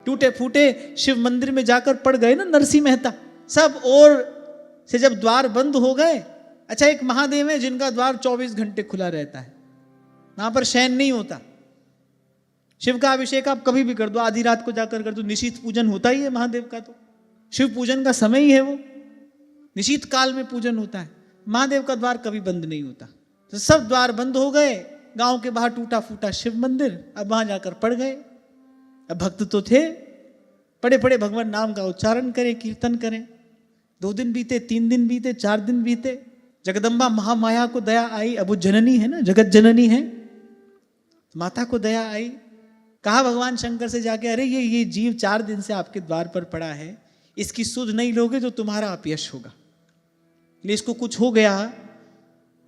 टूटे फूटे शिव मंदिर में जाकर पड़ गए ना नरसिंह मेहता। सब ओर से जब द्वार बंद हो गए, अच्छा एक महादेव है जिनका द्वार 24 घंटे खुला रहता है, वहां पर शयन नहीं होता। शिव का अभिषेक आप कभी भी कर दो, आधी रात को जाकर कर दो, निशीथ पूजन होता ही है महादेव का, तो शिव पूजन का समय ही है वो, निशीथ काल में पूजन होता है। महादेव का द्वार कभी बंद नहीं होता। तो सब द्वार बंद हो गए, गांव के बाहर टूटा फूटा शिव मंदिर, अब वहां जाकर पड़ गए। अब भक्त तो थे, पड़े पड़े भगवान नाम का उच्चारण करें, कीर्तन करें। 2 दिन बीते, 3 दिन बीते, 4 दिन बीते, जगदम्बा महामाया को दया आई। अब वो जननी है ना, जगत जननी है, माता को दया आई। कहा भगवान शंकर से जाके, अरे ये जीव 4 दिन से आपके द्वार पर पड़ा है, इसकी सुध नहीं लोगे तो तुम्हारा अपयश होगा। इसको कुछ हो गया,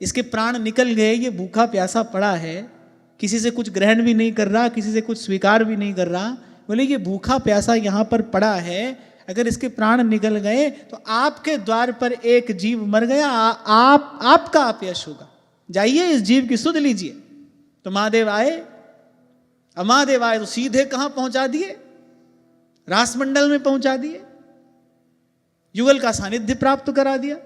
इसके प्राण निकल गए, ये भूखा प्यासा पड़ा है, किसी से कुछ ग्रहण भी नहीं कर रहा, किसी से कुछ स्वीकार भी नहीं कर रहा। बोले ये भूखा प्यासा यहाँ पर पड़ा है, अगर इसके प्राण निकल गए तो आपके द्वार पर एक जीव मर गया, आपका अपयश होगा, जाइए इस जीव की सुध लीजिए। तो महादेव आए, महादेव आए तो सीधे कहां पहुंचा दिए, रासमंडल में पहुंचा दिए, युगल का सानिध्य प्राप्त करा दिया।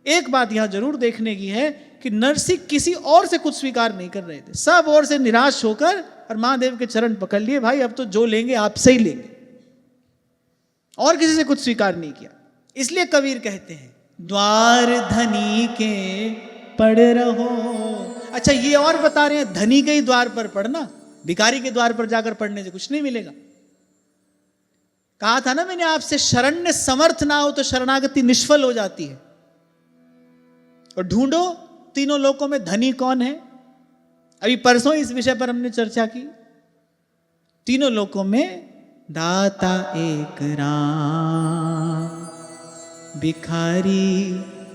एक बात यहां जरूर देखने की है कि नरसिंह किसी और से कुछ स्वीकार नहीं कर रहे थे, सब ओर से निराश होकर और महादेव के चरण पकड़ लिए, भाई अब तो जो लेंगे आपसे ही लेंगे, और किसी से कुछ स्वीकार नहीं किया। इसलिए कबीर कहते हैं द्वार धनी के पड़ रहो। अच्छा ये और बता रहे हैं धनी के ही द्वार पर पढ़ना, भिखारी के द्वार पर जाकर पढ़ने से कुछ नहीं मिलेगा। कहा था ना मैंने आपसे, शरण्य समर्थ ना हो तो शरणागति निष्फल हो जाती है। और ढूंढो तीनों लोकों में धनी कौन है। अभी परसों इस विषय पर हमने चर्चा की। तीनों लोकों में दाता एक राम, भिखारी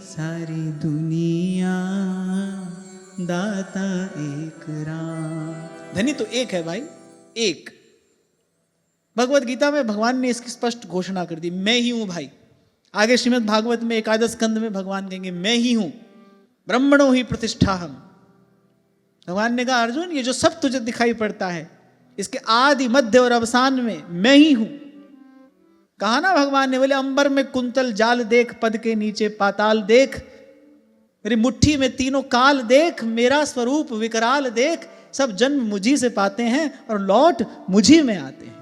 सारी दुनिया, दाता एक राम। धनी तो एक है भाई, एक। भगवत गीता में भगवान ने इसकी स्पष्ट घोषणा कर दी, मैं ही हूं भाई। आगे श्रीमद् भागवत में एकादश स्कंद में भगवान कहेंगे मैं ही हूं, ब्रह्मणो ही प्रतिष्ठा हम। भगवान ने कहा अर्जुन ये जो सब तुझे दिखाई पड़ता है, इसके आदि मध्य और अवसान में मैं ही हूं। कहा ना भगवान ने, बोले अंबर में कुंतल जाल देख, पद के नीचे पाताल देख, मेरी मुट्ठी में तीनों काल देख, मेरा स्वरूप विकराल देख, सब जन्म मुझी से पाते हैं और लौट मुझी में आते हैं।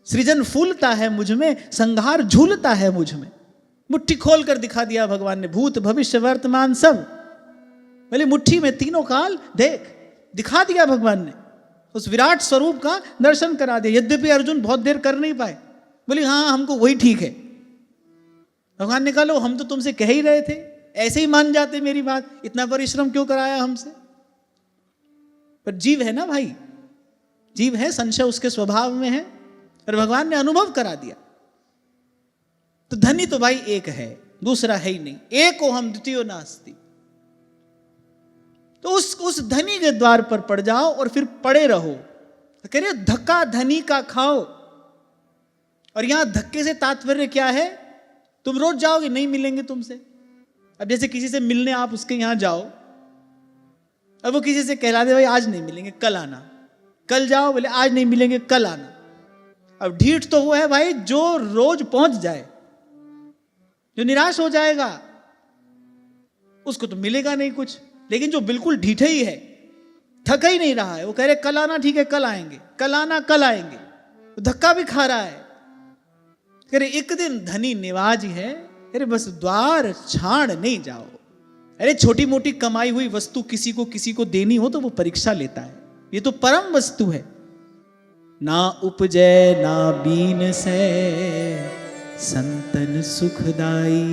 सृजन फूलता है मुझ में, संहार झूलता है मुझ में। मुट्ठी खोल कर दिखा दिया भगवान ने, भूत भविष्य वर्तमान सब, बोले मुट्ठी में तीनों काल देख, दिखा दिया भगवान ने, उस विराट स्वरूप का दर्शन करा दिया। यद्यपि अर्जुन बहुत देर कर नहीं पाए, बोले हाँ हमको वही ठीक है। भगवान ने कहा लो हम तो तुमसे कह ही रहे थे, ऐसे ही मान जाते मेरी बात, इतना परिश्रम क्यों कराया हमसे। पर जीव है ना भाई, जीव है, संशय उसके स्वभाव में है, और भगवान ने अनुभव करा दिया। तो धनी तो भाई एक है, दूसरा है ही नहीं, एको हम द्वितीयो नास्ति। तो उस धनी के द्वार पर पड़ जाओ और फिर पड़े रहो। तो कह रहे धक्का धनी का खाओ। और यहां धक्के से तात्पर्य क्या है, तुम रोज जाओगे नहीं मिलेंगे तुमसे। अब जैसे किसी से मिलने आप उसके यहां जाओ, अब वो किसी से कहला दे भाई आज नहीं मिलेंगे कल आना, कल जाओ बोले आज नहीं मिलेंगे कल आना। अब ढीठ तो वो है भाई जो रोज पहुंच जाए, जो निराश हो जाएगा उसको तो मिलेगा नहीं कुछ। लेकिन जो बिल्कुल ढीठे ही है, थका ही नहीं रहा है, वो कह रहे कल आना ठीक है कल आएंगे, कल आना कल आएंगे, तो धक्का भी खा रहा है। कह रहे एक दिन धनी निवाज है, अरे बस द्वार छाड़ नहीं जाओ। अरे छोटी मोटी कमाई हुई वस्तु किसी को देनी हो तो वो परीक्षा लेता है, ये तो परम वस्तु है। ना उपजै ना बीन से संतन सुखदाई,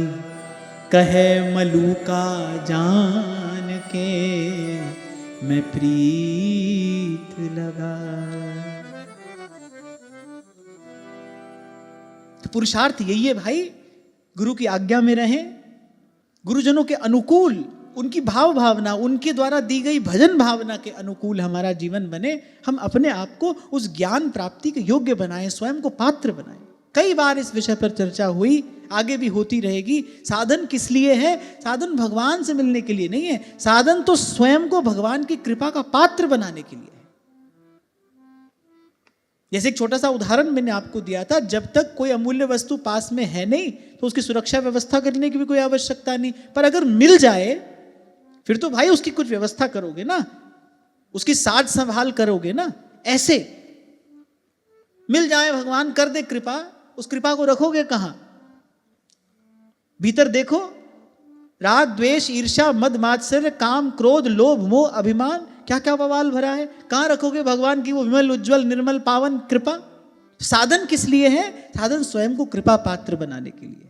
कहे मलूका जान के मैं प्रीत लगा। तो पुरुषार्थ यही है भाई, गुरु की आज्ञा में रहें, गुरुजनों के अनुकूल, उनकी भाव भावना, उनके द्वारा दी गई भजन भावना के अनुकूल हमारा जीवन बने। हम अपने आप को उस ज्ञान प्राप्ति के योग्य बनाएं, स्वयं को पात्र बनाएं। कई बार इस विषय पर चर्चा हुई, आगे भी होती रहेगी। साधन किस लिए है? साधन भगवान से मिलने के लिए नहीं है, साधन तो स्वयं को भगवान की कृपा का पात्र बनाने के लिए है। जैसे एक छोटा सा उदाहरण मैंने आपको दिया था, जब तक कोई अमूल्य वस्तु पास में है नहीं तो उसकी सुरक्षा व्यवस्था करने की भी कोई आवश्यकता नहीं, पर अगर मिल जाए फिर तो भाई उसकी कुछ व्यवस्था करोगे ना, उसकी साज संभाल करोगे ना। ऐसे मिल जाए, भगवान कर दे कृपा, उस कृपा को रखोगे कहां? भीतर देखो, राग द्वेष ईर्ष्या मद मात्सर्य काम क्रोध लोभ मोह अभिमान, क्या क्या बवाल भरा है। कहां रखोगे भगवान की वो विमल उज्जवल निर्मल पावन कृपा? साधन किस लिए है? साधन स्वयं को कृपा पात्र बनाने के लिए।